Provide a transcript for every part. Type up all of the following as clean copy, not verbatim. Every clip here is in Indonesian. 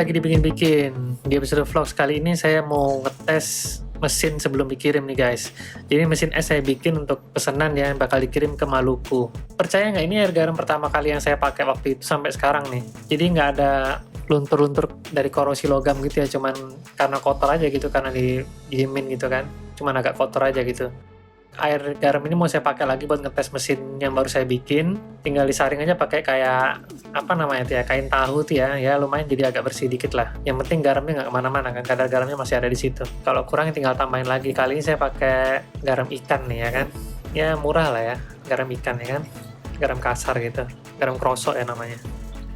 lagi dibikin-bikin. Di episode vlog kali ini saya mau ngetes mesin sebelum dikirim nih guys. Jadi mesin es saya bikin untuk pesanan ya, yang bakal dikirim ke Maluku. Percaya nggak, ini air garam pertama kali yang saya pakai waktu itu sampai sekarang nih. Jadi nggak ada luntur-luntur dari korosi logam gitu ya, cuman karena kotor aja gitu, karena didiemin gitu kan. Cuman agak kotor aja gitu. Air garam ini mau saya pakai lagi buat ngetes mesin yang baru saya bikin. Tinggal disaring aja pakai kayak apa namanya tuh ya, kain tahu tuh ya lumayan jadi agak bersih dikit lah. Yang penting garamnya nggak kemana-mana kan, kadar garamnya masih ada di situ. Kalau kurang tinggal tambahin lagi. Kali ini saya pakai garam ikan nih ya kan, ya murah lah ya, garam ikan ya kan, garam kasar gitu, garam krosok ya namanya.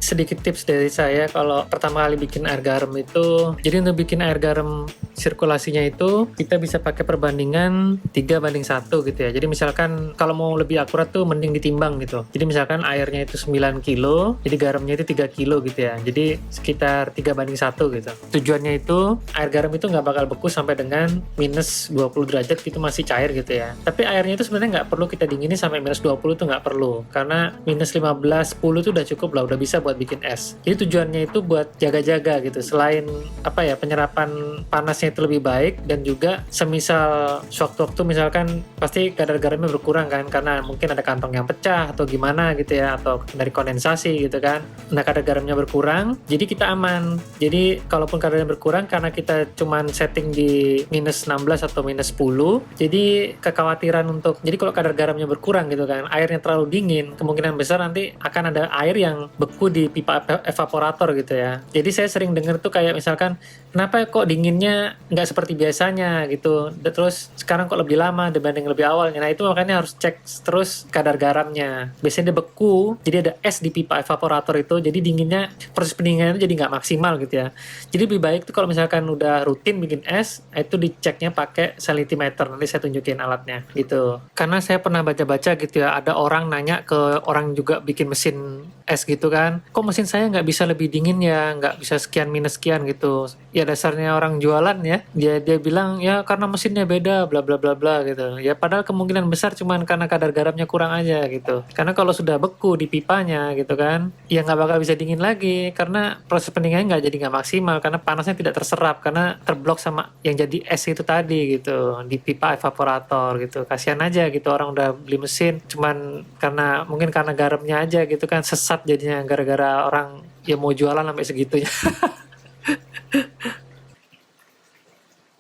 Sedikit tips dari saya kalau pertama kali bikin air garam itu, jadi untuk bikin air garam sirkulasinya itu kita bisa pakai perbandingan 3:1 gitu ya. Jadi misalkan kalau mau lebih akurat tuh mending ditimbang gitu. Jadi misalkan airnya itu 9 kilo, jadi garamnya itu 3 kilo gitu ya. Jadi sekitar 3:1 gitu. Tujuannya itu air garam itu nggak bakal beku sampai dengan minus 20 derajat gitu, masih cair gitu ya. Tapi airnya itu sebenarnya nggak perlu kita dinginin sampai minus 20 tuh nggak perlu. Karena minus 15, 10 tuh udah cukup lah, udah bisa buat bikin es. Jadi tujuannya itu buat jaga-jaga gitu. Selain apa ya, penyerapan panasnya itu lebih baik, dan juga semisal sewaktu-waktu misalkan pasti kadar garamnya berkurang kan, karena mungkin ada kantong yang pecah atau gimana gitu ya, atau dari kondensasi gitu kan. Nah, kadar garamnya berkurang, jadi kita aman. Jadi kalaupun kadarnya berkurang karena kita cuman setting di minus 16 atau minus 10, jadi kekhawatiran untuk, jadi kalau kadar garamnya berkurang gitu kan, airnya terlalu dingin, kemungkinan besar nanti akan ada air yang beku di pipa evaporator gitu ya. Jadi saya sering dengar tuh kayak misalkan, kenapa kok dinginnya nggak seperti biasanya gitu, terus sekarang kok lebih lama dibanding lebih awalnya. Nah itu makanya harus cek terus kadar garamnya. Biasanya dia beku, jadi ada es di pipa evaporator itu, jadi dinginnya, proses pendinginannya jadi nggak maksimal gitu ya. Jadi lebih baik tuh kalau misalkan udah rutin bikin es, itu diceknya pakai selitimeter. Nanti saya tunjukin alatnya gitu. Karena saya pernah baca-baca gitu ya, ada orang nanya ke orang juga bikin mesin es gitu kan, kok mesin saya nggak bisa lebih dingin ya, nggak bisa sekian minus sekian gitu. Ya dasarnya orang jualan ya, dia bilang ya karena mesinnya beda bla bla bla bla gitu. Ya padahal kemungkinan besar cuman karena kadar garamnya kurang aja gitu. Karena kalau sudah beku di pipanya gitu kan, ya nggak bakal bisa dingin lagi, karena proses pendinginannya nggak jadi nggak maksimal, karena panasnya tidak terserap, karena terblok sama yang jadi es itu tadi gitu di pipa evaporator gitu. Kasihan aja gitu, orang udah beli mesin cuman karena mungkin karena garamnya aja gitu kan, sesat jadinya gara-gara orang ya mau jualan sampai segitunya.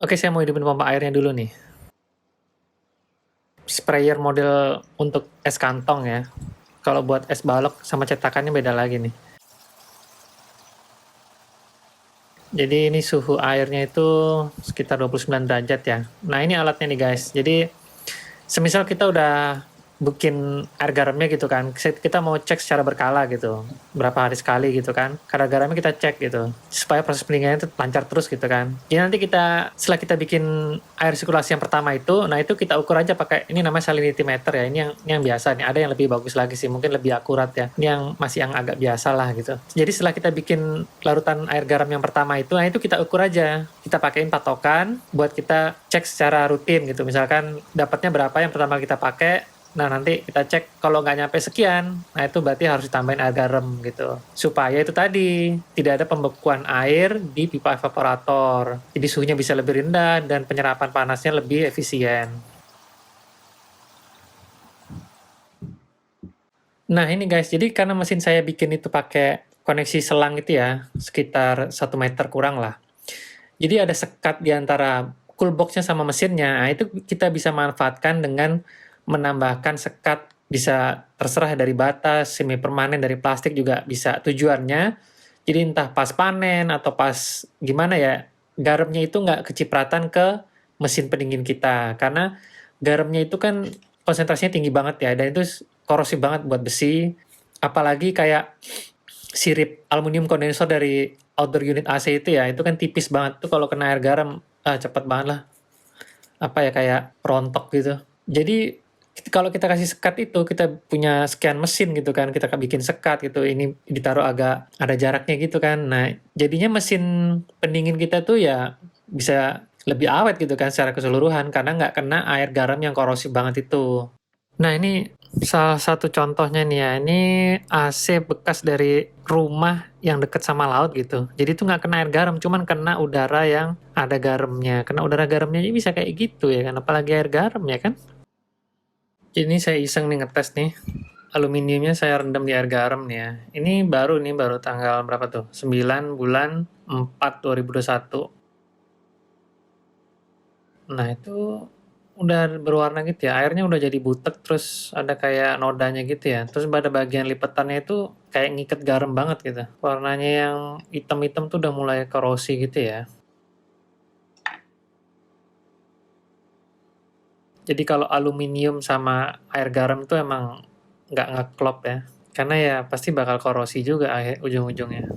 Oke, saya mau hidupin pompa airnya dulu nih. Sprayer model untuk es kantong ya. Kalau buat es balok sama cetakannya beda lagi nih. Jadi ini suhu airnya itu sekitar 29 derajat ya. Nah ini alatnya nih guys. Jadi semisal kita udah bikin air garamnya gitu kan, kita mau cek secara berkala gitu, berapa hari sekali gitu kan, kadar garamnya kita cek gitu, supaya proses pendinginannya itu lancar terus gitu kan. Jadi nanti kita, setelah kita bikin air sirkulasi yang pertama itu, nah itu kita ukur aja pakai, ini namanya salinimeter ya, ini yang biasa nih, ada yang lebih bagus lagi sih, mungkin lebih akurat ya, ini yang masih yang agak biasa lah gitu. Jadi setelah kita bikin larutan air garam yang pertama itu, nah itu kita ukur aja, kita pakein patokan buat kita cek secara rutin gitu, misalkan dapatnya berapa yang pertama kita pakai. Nah nanti kita cek kalau nggak nyampe sekian, nah itu berarti harus ditambahin air garam gitu. Supaya itu tadi, tidak ada pembekuan air di pipa evaporator. Jadi suhunya bisa lebih rendah dan penyerapan panasnya lebih efisien. Nah ini guys, jadi karena mesin saya bikin itu pakai koneksi selang itu ya, sekitar 1 meter kurang lah. Jadi ada sekat di antara cool box-nya sama mesinnya, nah itu kita bisa manfaatkan dengan menambahkan sekat, bisa terserah dari bata, semi permanen, dari plastik juga bisa. Tujuannya jadi entah pas panen atau pas gimana ya, garamnya itu nggak kecipratan ke mesin pendingin kita, karena garamnya itu kan konsentrasinya tinggi banget ya, dan itu korosif banget buat besi. Apalagi kayak sirip aluminium kondensor dari outdoor unit AC itu ya, itu kan tipis banget tuh, kalau kena air garam cepet banget lah, apa ya, kayak rontok gitu. Jadi kalau kita kasih sekat itu, kita punya sekian mesin gitu kan, kita bikin sekat gitu, ini ditaruh agak ada jaraknya gitu kan. Nah, jadinya mesin pendingin kita tuh ya bisa lebih awet gitu kan secara keseluruhan, karena nggak kena air garam yang korosif banget itu. Nah, ini Salah satu contohnya nih ya, ini AC bekas dari rumah yang deket sama laut gitu. Jadi itu nggak kena air garam, cuman kena udara yang ada garamnya. Kena udara garamnya aja bisa kayak gitu ya kan, apalagi air garam ya kan. Ini saya iseng nih ngetes nih. Aluminiumnya saya rendam di air garam nih ya. Ini baru tanggal berapa tuh? 9 bulan 4 2021. Nah, itu udah berwarna gitu ya. Airnya udah jadi butek terus ada kayak nodanya gitu ya. Terus pada bagian lipetannya itu kayak ngiket garam banget gitu. Warnanya yang hitam-hitam tuh udah mulai korosi gitu ya. Jadi kalau aluminium sama air garam tuh emang nggak ngeklop ya. Karena ya pasti bakal korosi juga ujung-ujungnya.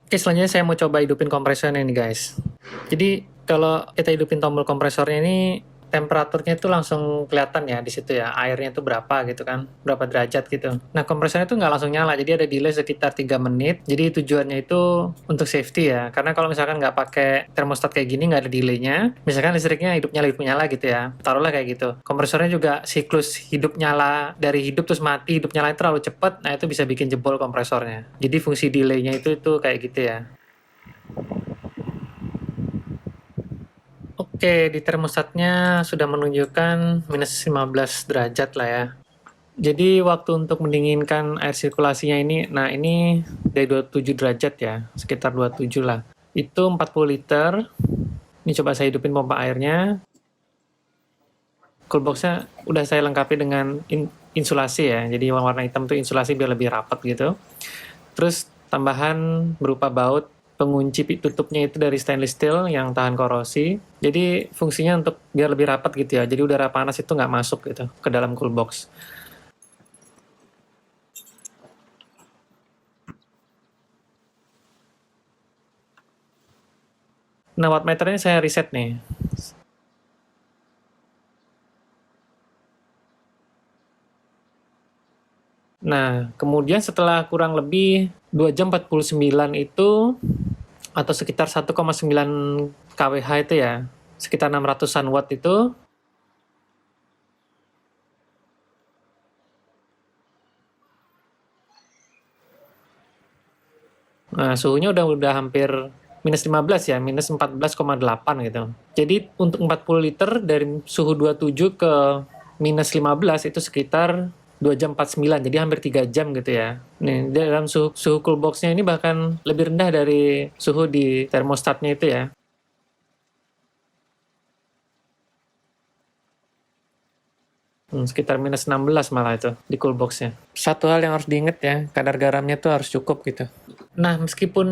Oke, selanjutnya saya mau coba hidupin kompresornya nih guys. Jadi kalau kita hidupin tombol kompresornya ini temperaturnya itu langsung kelihatan ya di situ ya, airnya itu berapa gitu kan, berapa derajat gitu. Nah, kompresornya itu nggak langsung nyala, jadi ada delay sekitar 3 menit. Jadi tujuannya itu untuk safety ya, karena kalau misalkan nggak pakai termostat kayak gini, nggak ada delaynya, misalkan listriknya hidup nyala gitu ya, taruhlah kayak gitu. Kompresornya juga siklus hidup nyala, dari hidup terus mati, hidup nyala terlalu cepat, nah itu bisa bikin jebol kompresornya. Jadi fungsi delaynya itu kayak gitu ya. Oke, di termostatnya sudah menunjukkan minus 15 derajat lah ya. Jadi waktu untuk mendinginkan air sirkulasinya ini, nah ini dari 27 derajat ya, sekitar 27 lah. Itu 40 liter. Ini coba saya hidupin pompa airnya. Coolboxnya udah saya lengkapi dengan insulasi ya, jadi warna hitam tuh insulasi biar lebih rapat gitu. Terus tambahan berupa baut pengunci tutupnya itu dari stainless steel yang tahan korosi. Jadi fungsinya untuk biar lebih rapat gitu ya. Jadi udara panas itu nggak masuk gitu ke dalam cool box. Nah, wattmeternya saya reset nih. Nah, kemudian setelah kurang lebih 2 jam 49 itu, atau sekitar 1,9 kWh itu ya, sekitar 600-an watt itu, nah suhunya udah hampir minus 15 ya, minus 14,8 gitu. Jadi untuk 40 liter dari suhu 27 ke minus 15 itu sekitar 2 jam 49, jadi hampir 3 jam gitu ya. Nih, dalam suhu cool box-nya ini bahkan lebih rendah dari suhu di termostatnya itu ya. Sekitar minus 16 malah itu di cool box-nya. Satu hal yang harus diingat ya, kadar garamnya tuh harus cukup gitu. Nah, meskipun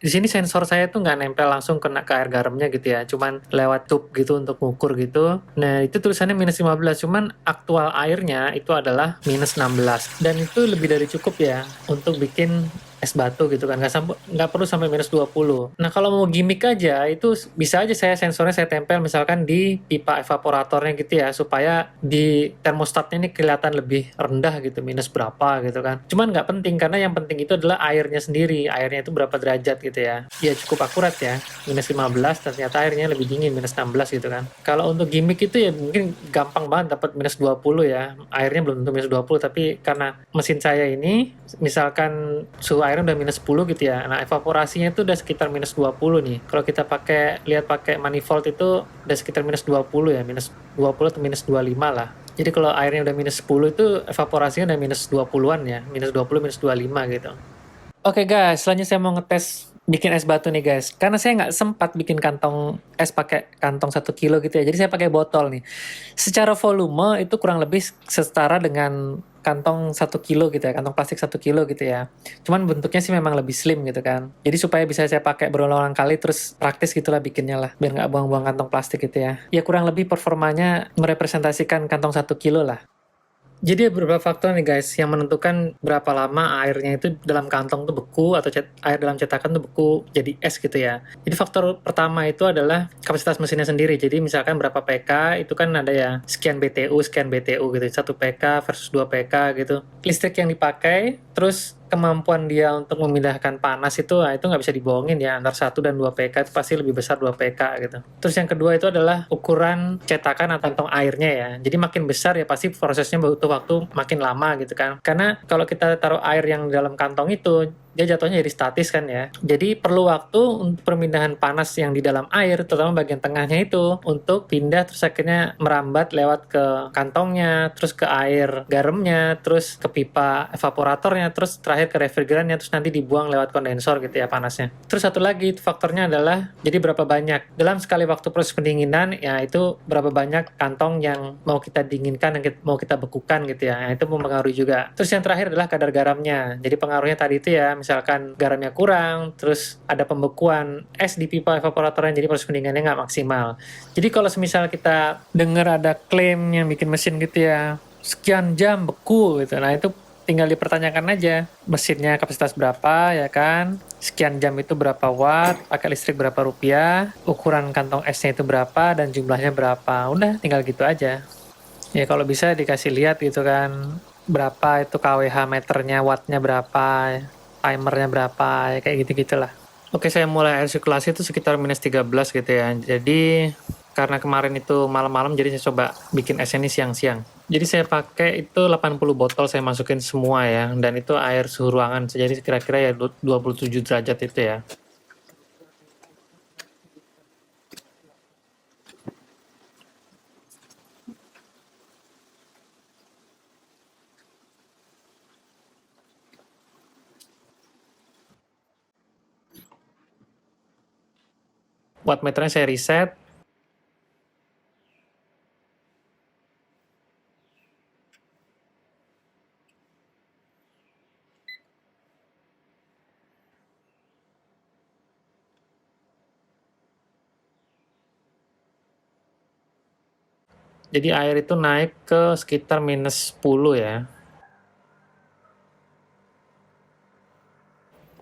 di sini sensor saya tuh nggak nempel langsung kena ke air garamnya gitu ya, cuman lewat tube gitu untuk ngukur gitu. Nah, itu tulisannya minus 15, cuman aktual airnya itu adalah minus 16. Dan itu lebih dari cukup ya untuk bikin es batu gitu kan, nggak perlu sampai minus 20. Nah, kalau mau gimmick aja itu bisa aja sensornya saya tempel misalkan di pipa evaporatornya gitu ya, supaya di termostatnya ini kelihatan lebih rendah gitu, minus berapa gitu kan. Cuman nggak penting, karena yang penting itu adalah airnya sendiri, airnya itu berapa derajat gitu ya. Ya cukup akurat ya, minus 15 ternyata airnya lebih dingin, minus 16 gitu kan. Kalau untuk gimmick itu ya mungkin gampang banget dapat minus 20 ya, airnya belum tentu minus 20, tapi karena mesin saya ini misalkan suhu airnya udah minus 10 gitu ya. Nah, evaporasinya itu udah sekitar minus 20 nih. Kalau kita lihat pakai manifold itu udah sekitar minus 20 ya, minus 20 atau minus 25 lah. Jadi kalau airnya udah minus 10 itu evaporasinya udah minus 20-an ya, minus 20, minus 25 gitu. Oke guys, selanjutnya saya mau ngetes bikin es batu nih guys. Karena saya nggak sempat bikin kantong es pakai kantong 1 kilo gitu ya. Jadi saya pakai botol nih. Secara volume itu kurang lebih setara dengan kantong 1 kilo gitu ya. Kantong plastik 1 kilo gitu ya. Cuman bentuknya sih memang lebih slim gitu kan. Jadi supaya bisa saya pakai berulang-ulang kali terus praktis gitulah bikinnya lah. Biar nggak buang-buang kantong plastik gitu ya. Ya kurang lebih performanya merepresentasikan kantong 1 kilo lah. Jadi ada beberapa faktor nih guys yang menentukan berapa lama airnya itu dalam kantong tuh beku atau air dalam cetakan tuh beku jadi es gitu ya. Jadi faktor pertama itu adalah kapasitas mesinnya sendiri. Jadi misalkan berapa PK itu kan ada ya sekian BTU gitu. 1 PK versus 2 PK gitu. Listrik yang dipakai terus kemampuan dia untuk memindahkan panas itu, nah itu nggak bisa dibohongin ya, antara 1 dan 2 PK itu pasti lebih besar 2 PK gitu. Terus yang kedua itu adalah ukuran cetakan atau kantong airnya ya. Jadi makin besar ya pasti prosesnya butuh waktu makin lama gitu kan. Karena kalau kita taruh air yang dalam kantong itu, dia jatuhnya jadi statis kan ya. Jadi perlu waktu untuk permindahan panas yang di dalam air, terutama bagian tengahnya itu, untuk pindah terus akhirnya merambat lewat ke kantongnya, terus ke air garamnya, terus ke pipa evaporatornya, terus terakhir ke refrigerannya, terus nanti dibuang lewat kondensor gitu ya panasnya. Terus satu lagi faktornya adalah jadi berapa banyak dalam sekali waktu proses pendinginan ya, itu berapa banyak kantong yang mau kita dinginkan, yang mau kita bekukan gitu ya. Nah, itu mempengaruhi juga. Terus yang terakhir adalah kadar garamnya. Jadi pengaruhnya tadi itu ya, misalkan garamnya kurang, terus ada pembekuan es di pipa evaporatornya, jadi proses pendinginannya nggak maksimal. Jadi kalau semisal kita dengar ada klaim yang bikin mesin gitu ya, sekian jam beku gitu, nah itu tinggal dipertanyakan aja mesinnya kapasitas berapa ya kan, sekian jam itu berapa watt, pakai listrik berapa rupiah, ukuran kantong esnya itu berapa, dan jumlahnya berapa. Udah tinggal gitu aja. Ya kalau bisa dikasih lihat gitu kan, berapa itu kWh meternya, wattnya berapa, timernya berapa, ya kayak gitu-gitulah. Oke, saya mulai air sirkulasi itu sekitar -13 gitu ya. Jadi karena kemarin itu malam-malam, jadi saya coba bikin es ini siang-siang. Jadi saya pakai itu 80 botol, saya masukin semua ya, dan itu air suhu ruangan, jadi kira-kira ya 27 derajat itu ya. Wattmeternya saya reset. Jadi air itu naik ke sekitar -10 ya.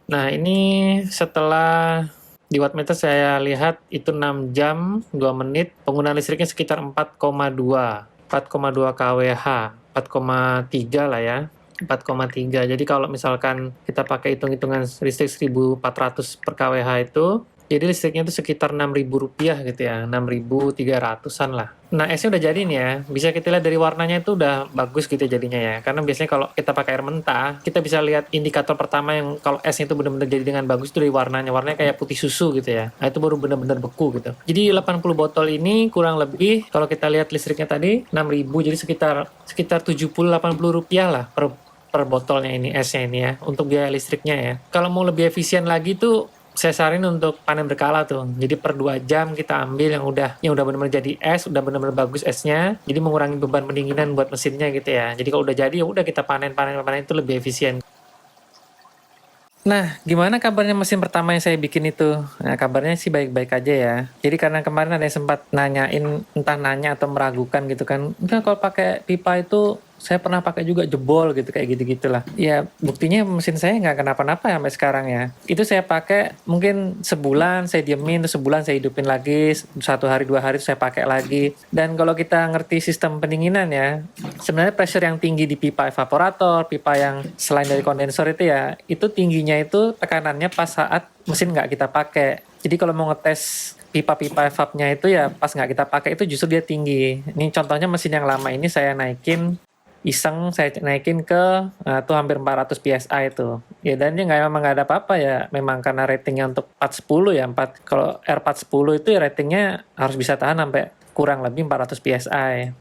Nah, ini setelah di wattmeter saya lihat itu 6 jam 2 menit, penggunaan listriknya sekitar 4,2 kWh, 4,3 lah ya. 4,3. Jadi kalau misalkan kita pakai hitung-hitungan listrik 1.400 per kWh itu, jadi listriknya itu sekitar Rp6.000 gitu ya, 6.300-an lah. Nah, esnya udah jadi nih ya. Bisa kita lihat dari warnanya itu udah bagus gitu jadinya ya. Karena biasanya kalau kita pakai air mentah, kita bisa lihat indikator pertama yang kalau esnya itu benar-benar jadi dengan bagus itu dari warnanya. Warnanya kayak putih susu gitu ya. Nah, itu baru benar-benar beku gitu. Jadi 80 botol ini kurang lebih kalau kita lihat listriknya tadi 6.000, jadi sekitar 70-80 rupiah lah per botolnya ini, esnya ini ya, untuk biaya listriknya ya. Kalau mau lebih efisien lagi tuh, saya saranin untuk panen berkala tuh. Jadi per 2 jam kita ambil yang udah benar-benar jadi es, udah benar-benar bagus esnya. Jadi mengurangi beban pendinginan buat mesinnya gitu ya. Jadi kalau udah jadi ya udah kita panen itu lebih efisien. Nah, gimana kabarnya mesin pertama yang saya bikin itu? Nah, kabarnya sih baik-baik aja ya. Jadi karena kemarin ada yang sempat nanyain, entah nanya atau meragukan gitu kan. Enggak, kalau pakai pipa itu saya pernah pakai juga jebol gitu, kayak gitu-gitulah. Ya, buktinya mesin saya nggak kenapa-napa sampai sekarang ya. Itu saya pakai mungkin sebulan, saya diemin, terus sebulan saya hidupin lagi, 1 hari 2 hari saya pakai lagi. Dan kalau kita ngerti sistem pendinginan ya, sebenarnya pressure yang tinggi di pipa evaporator, pipa yang selain dari kondensor itu ya, itu tingginya itu tekanannya pas saat mesin nggak kita pakai. Jadi kalau mau ngetes pipa-pipa evapnya itu ya pas nggak kita pakai itu justru dia tinggi. Ini contohnya mesin yang lama ini saya naikin iseng, saya naikin ke tuh hampir 400 PSI itu. Ya dan dia memang nggak ada apa-apa ya. Memang karena ratingnya untuk 410 ya, kalau R410 itu ya ratingnya harus bisa tahan sampai kurang lebih 400 PSI.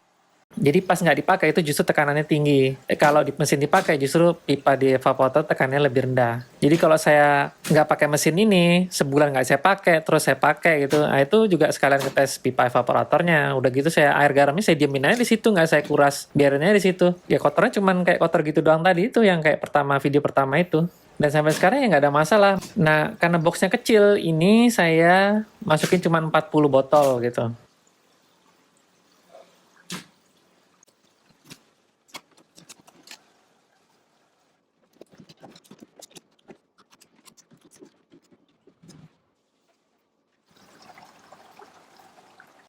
Jadi pas nggak dipakai itu justru tekanannya tinggi. Kalau di mesin dipakai justru pipa di evaporator tekanannya lebih rendah. Jadi kalau saya nggak pakai mesin ini, sebulan nggak saya pakai, terus saya pakai gitu, nah itu juga sekalian ngetes pipa evaporatornya. Udah gitu saya air garamnya saya diemin aja di situ, nggak saya kuras, biarin aja di situ. Ya kotornya cuman kayak kotor gitu doang tadi itu yang kayak video pertama itu. Dan sampai sekarang ya nggak ada masalah. Nah karena boxnya kecil, ini saya masukin cuma 40 botol gitu.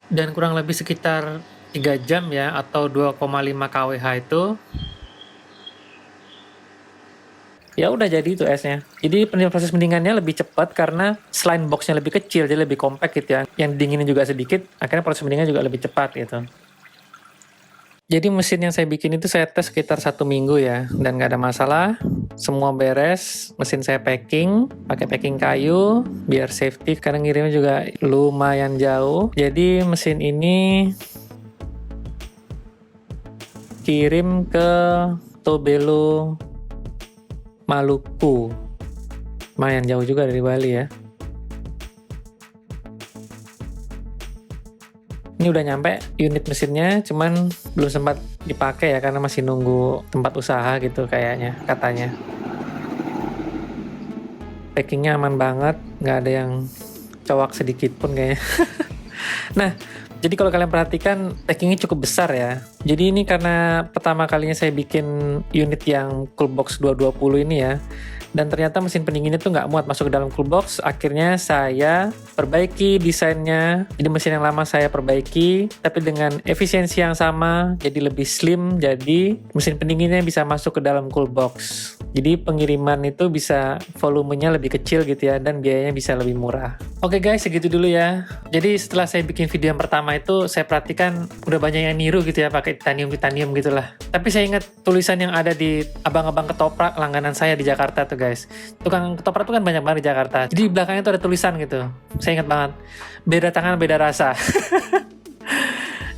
Dan kurang lebih sekitar 3 jam ya, atau 2,5 kWh itu ya udah jadi itu esnya. Jadi proses pendinginannya lebih cepat karena selain boxnya lebih kecil, jadi lebih compact gitu ya. Yang dinginin juga sedikit, akhirnya proses pendinginannya juga lebih cepat gitu. Jadi mesin yang saya bikin itu saya tes sekitar 1 minggu ya, dan nggak ada masalah. Semua beres, mesin saya packing, pakai packing kayu, biar safety, karena ngirimnya juga lumayan jauh. Jadi mesin ini kirim ke Tobelo, Maluku. Lumayan jauh juga dari Bali ya. Ini udah nyampe unit mesinnya, cuman belum sempat dipakai ya karena masih nunggu tempat usaha gitu kayaknya, katanya. Packingnya aman banget, nggak ada yang cowok sedikit pun kayaknya. Nah, jadi kalau kalian perhatikan packingnya cukup besar ya. Jadi ini karena pertama kalinya saya bikin unit yang Coolbox 220 ini ya. Dan ternyata mesin pendinginnya tuh nggak muat masuk ke dalam Coolbox. Akhirnya saya perbaiki desainnya. Jadi mesin yang lama saya perbaiki, tapi dengan efisiensi yang sama, jadi lebih slim. Jadi mesin pendinginnya bisa masuk ke dalam Coolbox. Jadi pengiriman itu bisa volumenya lebih kecil gitu ya, dan biayanya bisa lebih murah. Oke guys, segitu dulu ya. Jadi setelah saya bikin video yang pertama itu, saya perhatikan udah banyak yang niru gitu ya, pakai titanium gitulah. Tapi saya ingat tulisan yang ada di abang-abang ketoprak langganan saya di Jakarta tuh guys. Tukang ketoprak tuh kan banyak banget di Jakarta. Jadi di belakangnya tuh ada tulisan gitu. Saya ingat banget. Beda tangan, beda rasa.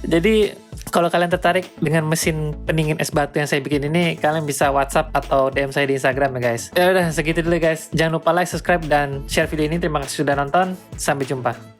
Jadi kalau kalian tertarik dengan mesin pendingin es batu yang saya bikin ini, kalian bisa WhatsApp atau DM saya di Instagram ya guys. Ya udah, segitu dulu guys. Jangan lupa like, subscribe, dan share video ini. Terima kasih sudah nonton. Sampai jumpa.